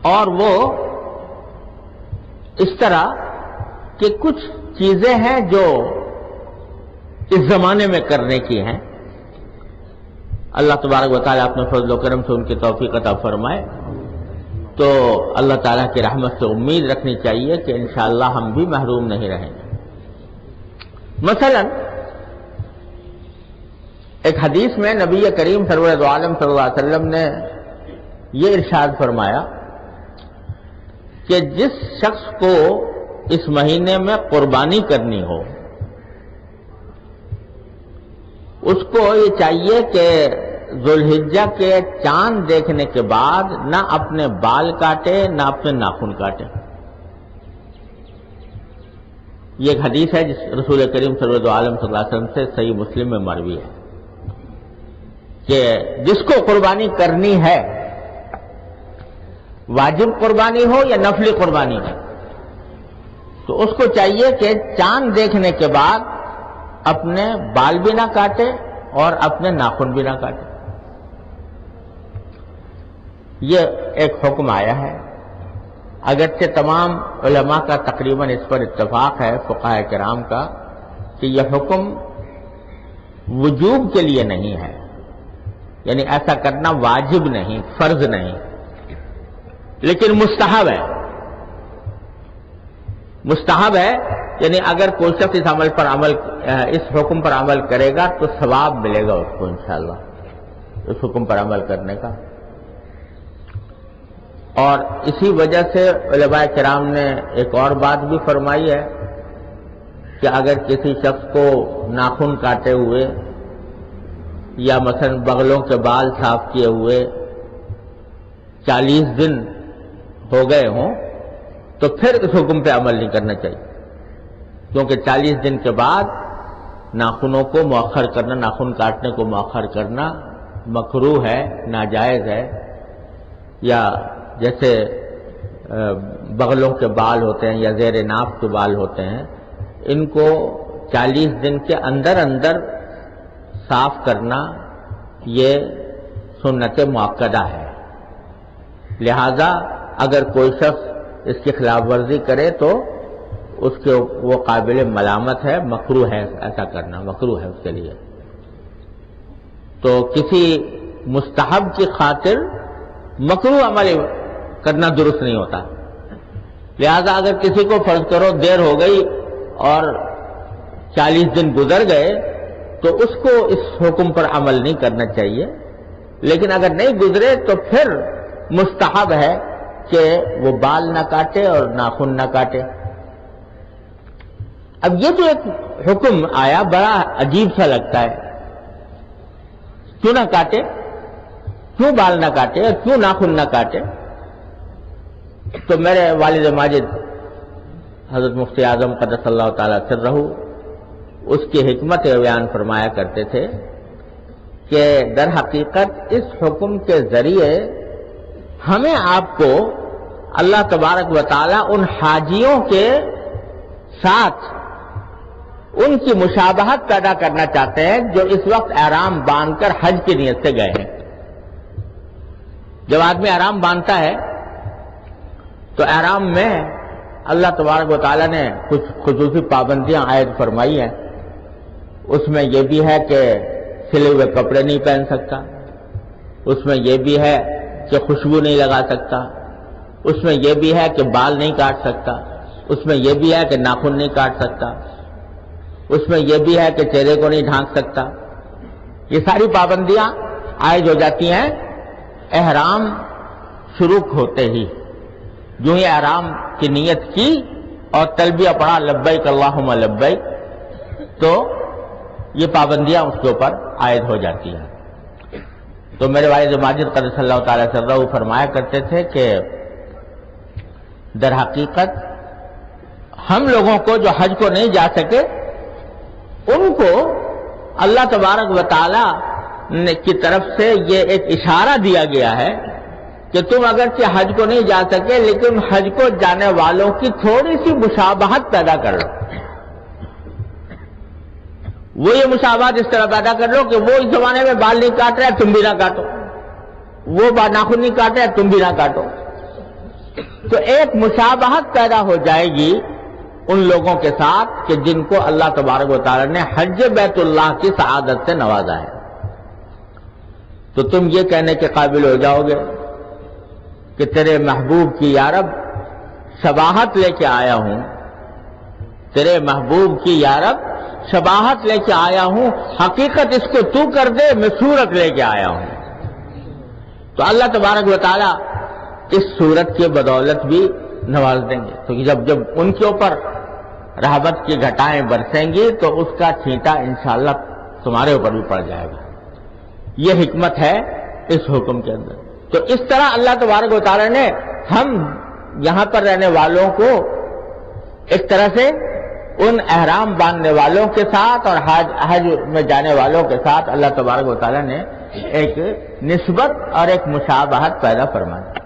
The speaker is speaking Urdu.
اور وہ اس طرح کہ کچھ چیزیں ہیں جو اس زمانے میں کرنے کی ہیں. اللہ تبارک و تعالیٰ اپنے فضل و کرم سے ان کی توفیق عطا فرمائے. تو اللہ تعالیٰ کی رحمت سے امید رکھنی چاہیے کہ انشاءاللہ ہم بھی محروم نہیں رہیں گے. مثلا ایک حدیث میں نبی کریم سرور دو عالم صلی اللہ علیہ وسلم نے یہ ارشاد فرمایا کہ جس شخص کو اس مہینے میں قربانی کرنی ہو اس کو یہ چاہیے کہ ذوالحجہ کے چاند دیکھنے کے بعد نہ اپنے بال کاٹے نہ اپنے ناخن کاٹے. یہ ایک حدیث ہے جس رسول کریم صلی اللہ علیہ وسلم سے صحیح مسلم میں مروی ہے کہ جس کو قربانی کرنی ہے، واجب قربانی ہو یا نفلی قربانی ہو، تو اس کو چاہیے کہ چاند دیکھنے کے بعد اپنے بال بھی نہ کاٹے اور اپنے ناخن بھی نہ کاٹے. یہ ایک حکم آیا ہے. اگرچہ تمام علماء کا تقریباً اس پر اتفاق ہے، فقہاء کرام کا، کہ یہ حکم وجوب کے لیے نہیں ہے، یعنی ایسا کرنا واجب نہیں، فرض نہیں، لیکن مستحب ہے. مستحب ہے یعنی اگر کوئی شخص اس حکم پر عمل کرے گا تو ثواب ملے گا اس کو انشاءاللہ اس حکم پر عمل کرنے کا. اور اسی وجہ سے علماء کرام نے ایک اور بات بھی فرمائی ہے کہ اگر کسی شخص کو ناخن کاٹے ہوئے یا مثلا بغلوں کے بال صاف کیے ہوئے 40 دن ہو گئے ہوں تو پھر اس حکم پہ عمل نہیں کرنا چاہیے، کیونکہ 40 دن کے بعد ناخنوں کو مؤخر کرنا، ناخن کاٹنے کو مؤخر کرنا مکروہ ہے، ناجائز ہے. یا جیسے بغلوں کے بال ہوتے ہیں یا زیر ناف کے بال ہوتے ہیں، ان کو 40 دن کے اندر صاف کرنا یہ سنت مؤکدہ ہے. لہذا اگر کوئی شخص اس کی خلاف ورزی کرے تو اس کے وہ قابل ملامت ہے، مکروہ ہے، ایسا کرنا مکروہ ہے اس کے لیے. تو کسی مستحب کی خاطر مکروہ عمل کرنا درست نہیں ہوتا. لہذا اگر کسی کو فرض کرو دیر ہو گئی اور 40 دن گزر گئے تو اس کو اس حکم پر عمل نہیں کرنا چاہیے، لیکن اگر نہیں گزرے تو پھر مستحب ہے کہ وہ بال نہ کاٹے اور ناخن نہ کاٹے. اب یہ جو ایک حکم آیا بڑا عجیب سا لگتا ہے، کیوں نہ کاٹے، کیوں بال نہ کاٹے اور کیوں ناخن نہ کاٹے؟ تو میرے والد ماجد حضرت مفتی اعظم قدس اللہ تعالی سرہ اس کی حکمت بیان فرمایا کرتے تھے کہ در حقیقت اس حکم کے ذریعے ہمیں آپ کو اللہ تبارک و تعالی ان حاجیوں کے ساتھ ان کی مشابہت پیدا کرنا چاہتے ہیں جو اس وقت احرام باندھ کر حج کی نیت سے گئے ہیں. جب آدمی احرام باندھتا ہے تو احرام میں اللہ تبارک و تعالیٰ نے کچھ خصوصی پابندیاں عائد فرمائی ہیں. اس میں یہ بھی ہے کہ سلے ہوئے کپڑے نہیں پہن سکتا، اس میں یہ بھی ہے کہ خوشبو نہیں لگا سکتا، اس میں یہ بھی ہے کہ بال نہیں کاٹ سکتا، اس میں یہ بھی ہے کہ ناخن نہیں کاٹ سکتا، اس میں یہ بھی ہے کہ چہرے کو نہیں ڈھانک سکتا. یہ ساری پابندیاں عائد ہو جاتی ہیں احرام شروع ہوتے ہی. جو ہی احرام کی نیت کی اور تلبیہ پڑھا لبیک اللہم لبیک تو یہ پابندیاں اس کے اوپر عائد ہو جاتی ہیں. تو میرے والد ماجد قدس اللہ تعالی سرہ فرمایا کرتے تھے کہ در حقیقت ہم لوگوں کو جو حج کو نہیں جا سکے ان کو اللہ تبارک و تعالی کی طرف سے یہ ایک اشارہ دیا گیا ہے کہ تم اگرچہ حج کو نہیں جا سکے لیکن حج کو جانے والوں کی تھوڑی سی مشابہت پیدا کر لو. وہ یہ مشابہت اس طرح پیدا کر لو کہ وہ اس زمانے میں بال نہیں کاٹ رہے تم بھی نہ کاٹو، وہ ناخن نہیں کاٹ رہے تم بھی نہ کاٹو. تو ایک مشابہت پیدا ہو جائے گی ان لوگوں کے ساتھ کہ جن کو اللہ تبارک و تعالی نے حج بیت اللہ کی سعادت سے نوازا ہے. تو تم یہ کہنے کے قابل ہو جاؤ گے کہ تیرے محبوب کی یا رب شباہت لے کے آیا ہوں، تیرے محبوب کی یا رب شباہت لے کے آیا ہوں، حقیقت اس کو تو کر دے، میں صورت لے کے آیا ہوں. تو اللہ تبارک و تعالی اس صورت کی بدولت بھی نواز دیں گے. تو جب ان کے اوپر رحمت کی گھٹائیں برسیں گی تو اس کا چھینٹا انشاءاللہ تمہارے اوپر بھی پڑ جائے گا. یہ حکمت ہے اس حکم کے اندر. تو اس طرح اللہ تبارک و تعالی نے ہم یہاں پر رہنے والوں کو ایک طرح سے ان احرام باندھنے والوں کے ساتھ اور حج میں جانے والوں کے ساتھ اللہ تبارک و تعالی نے ایک نسبت اور ایک مشابہت پیدا فرما دی.